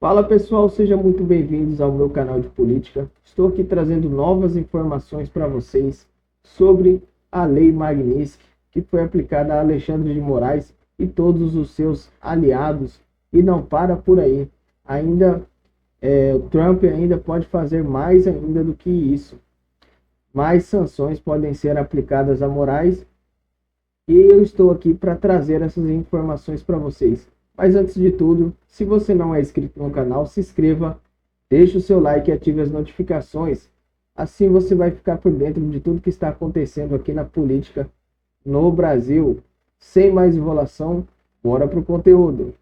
Fala pessoal, sejam muito bem-vindos ao meu canal de política. Estou aqui trazendo novas informações para vocês sobre a Lei Magnitsky, que foi aplicada a Alexandre de Moraes e todos os seus aliados. E não para por aí. O Trump ainda pode fazer mais ainda do que isso. Mais sanções podem ser aplicadas a Moraes. E eu estou aqui para trazer essas informações para vocês. Mas antes de tudo, se você não é inscrito no canal, se inscreva, deixe o seu like e ative as notificações. Assim você vai ficar por dentro de tudo que está acontecendo aqui na política no Brasil. Sem mais enrolação, bora pro conteúdo.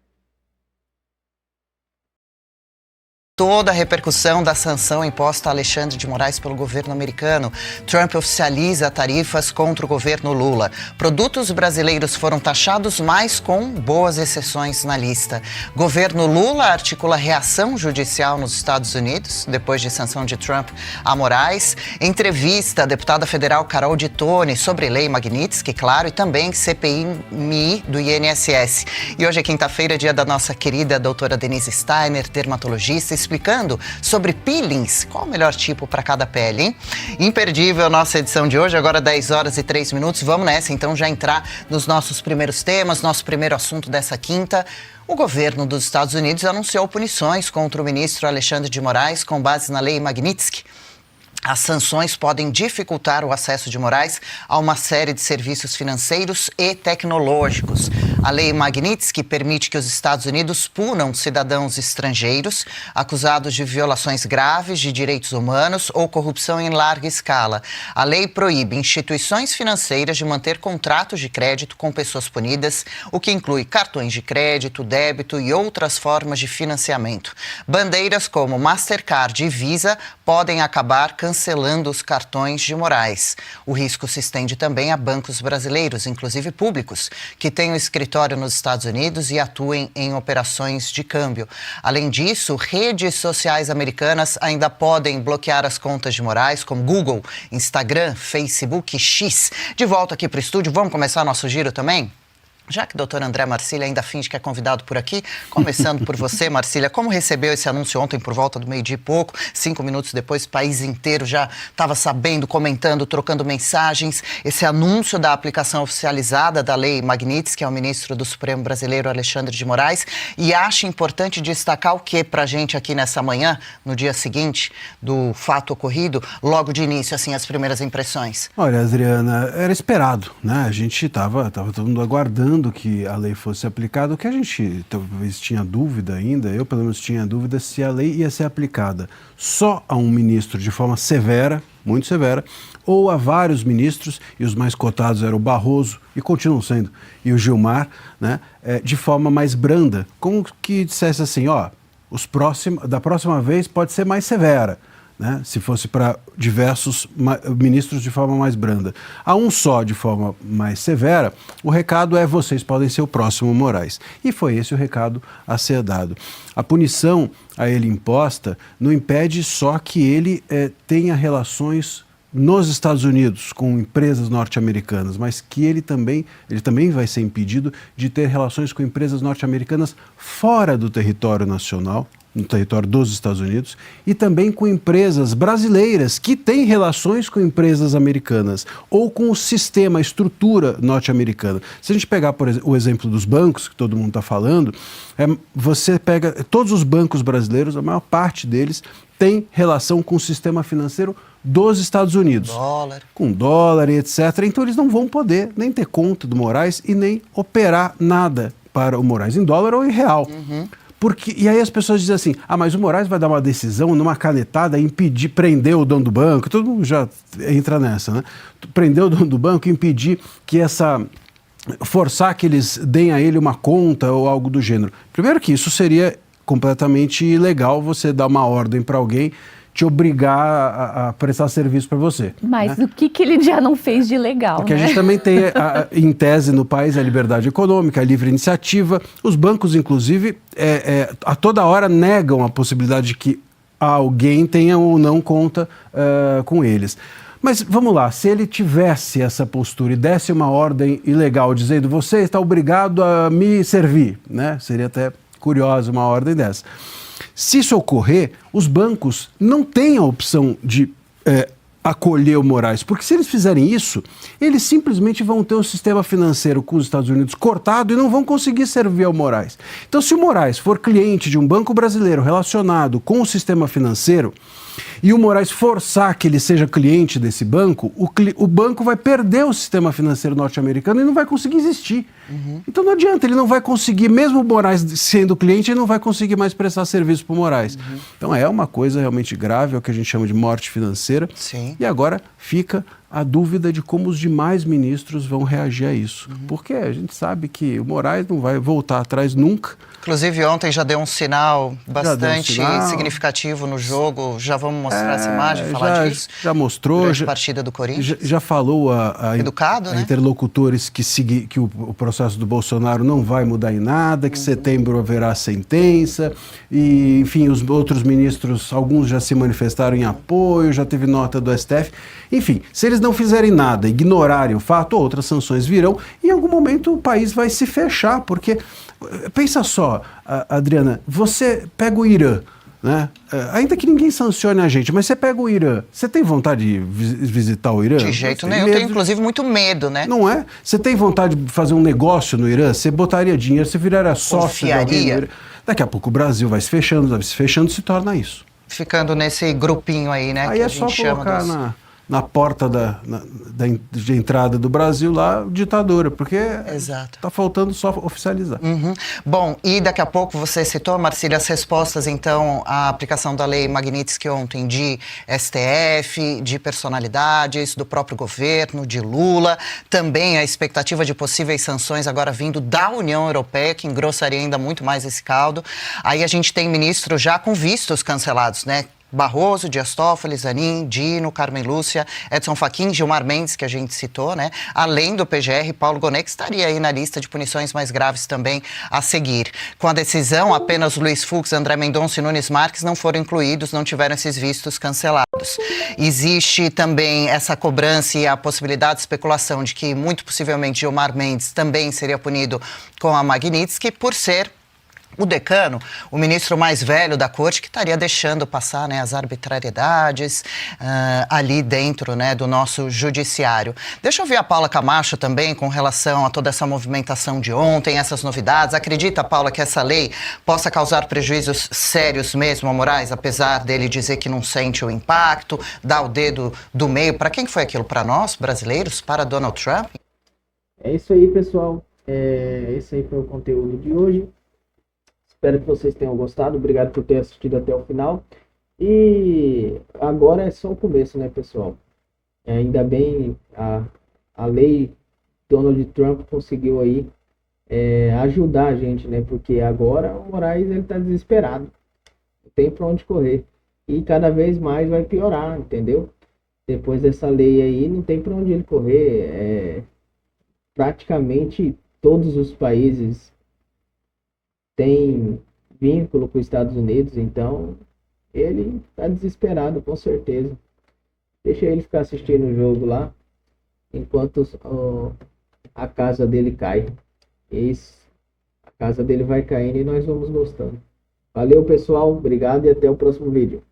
Toda a repercussão da sanção imposta a Alexandre de Moraes pelo governo americano. Trump oficializa tarifas contra o governo Lula. Produtos brasileiros foram taxados, mas com boas exceções na lista. Governo Lula articula reação judicial nos Estados Unidos, depois de sanção de Trump a Moraes. Entrevista a deputada federal Carol de Tone sobre lei Magnitsky, claro, e também CPMI do INSS. E hoje é quinta-feira, dia da nossa querida doutora Denise Steiner, dermatologista, explicando sobre peelings, qual o melhor tipo para cada pele, hein? Imperdível a nossa edição de hoje, agora 10 horas e 3 minutos. Vamos nessa, então, já entrar nos nossos primeiros temas, nosso primeiro assunto dessa quinta. O governo dos Estados Unidos anunciou punições contra o ministro Alexandre de Moraes com base na lei Magnitsky. As sanções podem dificultar o acesso de Moraes a uma série de serviços financeiros e tecnológicos. A lei Magnitsky permite que os Estados Unidos punam cidadãos estrangeiros acusados de violações graves de direitos humanos ou corrupção em larga escala. A lei proíbe instituições financeiras de manter contratos de crédito com pessoas punidas, o que inclui cartões de crédito, débito e outras formas de financiamento. Bandeiras como Mastercard e Visa podem acabar cancelando os cartões de Moraes. O risco se estende também a bancos brasileiros, inclusive públicos, que têm um escritório nos Estados Unidos e atuem em operações de câmbio. Além disso, redes sociais americanas ainda podem bloquear as contas de Moraes, como Google, Instagram, Facebook, X. De volta aqui para o estúdio, vamos começar nosso giro também? Já que o doutor André Marcília ainda finge que é convidado por aqui, começando por você, Marcília, como recebeu esse anúncio ontem por volta do meio-dia e pouco? 5 minutos depois, o país inteiro já estava sabendo, comentando, trocando mensagens. Esse anúncio da aplicação oficializada da lei Magnitsky, que é o ministro do Supremo brasileiro, Alexandre de Moraes, e acha importante destacar o que para a gente aqui nessa manhã, no dia seguinte do fato ocorrido, logo de início, assim, as primeiras impressões? Olha, Adriana, era esperado, né? A gente estava todo mundo aguardando que a lei fosse aplicada. O que a gente talvez tinha dúvida ainda, eu pelo menos tinha dúvida se a lei ia ser aplicada só a um ministro de forma severa, muito severa, ou a vários ministros, e os mais cotados eram o Barroso, e continuam sendo, e o Gilmar, né, de forma mais branda, como que dissesse assim, da próxima vez pode ser mais severa, né? Se fosse para diversos ministros de forma mais branda. A um só de forma mais severa, o recado é: vocês podem ser o próximo Moraes. E foi esse o recado a ser dado. A punição a ele imposta não impede só que ele tenha relações nos Estados Unidos com empresas norte-americanas, mas que ele também vai ser impedido de ter relações com empresas norte-americanas fora do território nacional, no território dos Estados Unidos, e também com empresas brasileiras que têm relações com empresas americanas ou com o sistema, a estrutura norte-americana. Se a gente pegar, por exemplo, o exemplo dos bancos, que todo mundo está falando, você pega todos os bancos brasileiros, a maior parte deles tem relação com o sistema financeiro dos Estados Unidos. Com dólar e etc. Então eles não vão poder nem ter conta do Moraes e nem operar nada para o Moraes em dólar ou em real. E aí as pessoas dizem assim, mas o Moraes vai dar uma decisão numa canetada e prender o dono do banco, todo mundo já entra nessa, né? Prender o dono do banco e impedir que forçar que eles deem a ele uma conta ou algo do gênero. Primeiro que isso seria completamente ilegal, você dar uma ordem para alguém te obrigar a prestar serviço para você. Mas o que ele já não fez de legal, Porque né? a gente também tem, em tese, no país, a liberdade econômica, a livre iniciativa. Os bancos, inclusive, a toda hora negam a possibilidade de que alguém tenha ou não conta com eles. Mas vamos lá, se ele tivesse essa postura e desse uma ordem ilegal, dizendo você está obrigado a me servir, né? Seria até curioso uma ordem dessa. Se isso ocorrer, os bancos não têm a opção de acolher o Moraes, porque se eles fizerem isso, eles simplesmente vão ter um sistema financeiro com os Estados Unidos cortado e não vão conseguir servir ao Moraes. Então, se o Moraes for cliente de um banco brasileiro relacionado com o sistema financeiro e o Moraes forçar que ele seja cliente desse banco, o banco vai perder o sistema financeiro norte-americano e não vai conseguir existir. Então não adianta, ele não vai conseguir, mesmo o Moraes sendo cliente, ele não vai conseguir mais prestar serviço para o Moraes. Então é uma coisa realmente grave, é o que a gente chama de morte financeira. Sim. E agora fica a dúvida de como os demais ministros vão reagir a isso. Porque a gente sabe que o Moraes não vai voltar atrás nunca. Inclusive, ontem já deu um sinal bastante significativo no jogo. Já vamos mostrar essa imagem, falar disso? Já mostrou. A partida do Corinthians. Já falou a interlocutores que o processo do Bolsonaro não vai mudar em nada, que setembro haverá sentença. E, enfim, os outros ministros, alguns já se manifestaram em apoio, já teve nota do STF. Enfim, se eles não fizerem nada, ignorarem o fato, outras sanções virão. Em algum momento o país vai se fechar, porque... Pensa só, Adriana, você pega o Irã, né? Ainda que ninguém sancione a gente, mas você pega o Irã, você tem vontade de visitar o Irã? De jeito nenhum, eu tenho inclusive muito medo, né? Não é? Você tem vontade de fazer um negócio no Irã? Você botaria dinheiro, você viraria sócio de alguém no Irã? Daqui a pouco o Brasil vai se fechando, se torna isso. Ficando nesse grupinho aí, né? Aí que é a só gente colocar chama na porta de entrada do Brasil lá, ditadura, porque está faltando só oficializar. Bom, e daqui a pouco você citou, Marcília, as respostas, então, à aplicação da lei Magnitsky ontem de STF, de personalidades, do próprio governo, de Lula, também a expectativa de possíveis sanções agora vindo da União Europeia, que engrossaria ainda muito mais esse caldo. Aí a gente tem ministro já com vistos cancelados, né? Barroso, Dias Toffoli, Zanin, Dino, Carmen Lúcia, Edson Fachin, Gilmar Mendes, que a gente citou, né? Além do PGR, Paulo Gonet, que estaria aí na lista de punições mais graves também a seguir. Com a decisão, apenas Luiz Fux, André Mendonça e Nunes Marques não foram incluídos, não tiveram esses vistos cancelados. Existe também essa cobrança e a possibilidade de especulação de que, muito possivelmente, Gilmar Mendes também seria punido com a Magnitsky por ser o decano, o ministro mais velho da corte, que estaria deixando passar, né, as arbitrariedades ali dentro, né, do nosso judiciário. Deixa eu ouvir a Paula Camacho também com relação a toda essa movimentação de ontem, essas novidades. Acredita, Paula, que essa lei possa causar prejuízos sérios mesmo a Moraes, apesar dele dizer que não sente o impacto, dar o dedo do meio? Para quem foi aquilo? Para nós, brasileiros? Para Donald Trump? É isso aí, pessoal. Esse aí foi o conteúdo de hoje. Espero que vocês tenham gostado. Obrigado por ter assistido até o final. E agora é só o começo, né, pessoal? Ainda bem a lei Donald Trump conseguiu aí ajudar a gente, né? Porque agora o Moraes ele tá desesperado. Não tem pra onde correr. E cada vez mais vai piorar, entendeu? Depois dessa lei aí, não tem pra onde ele correr. Praticamente todos os países tem vínculo com os Estados Unidos, então ele tá desesperado, com certeza. Deixa ele ficar assistindo o jogo lá, enquanto a casa dele cai. A casa dele vai caindo e nós vamos gostando. Valeu, pessoal, obrigado e até o próximo vídeo.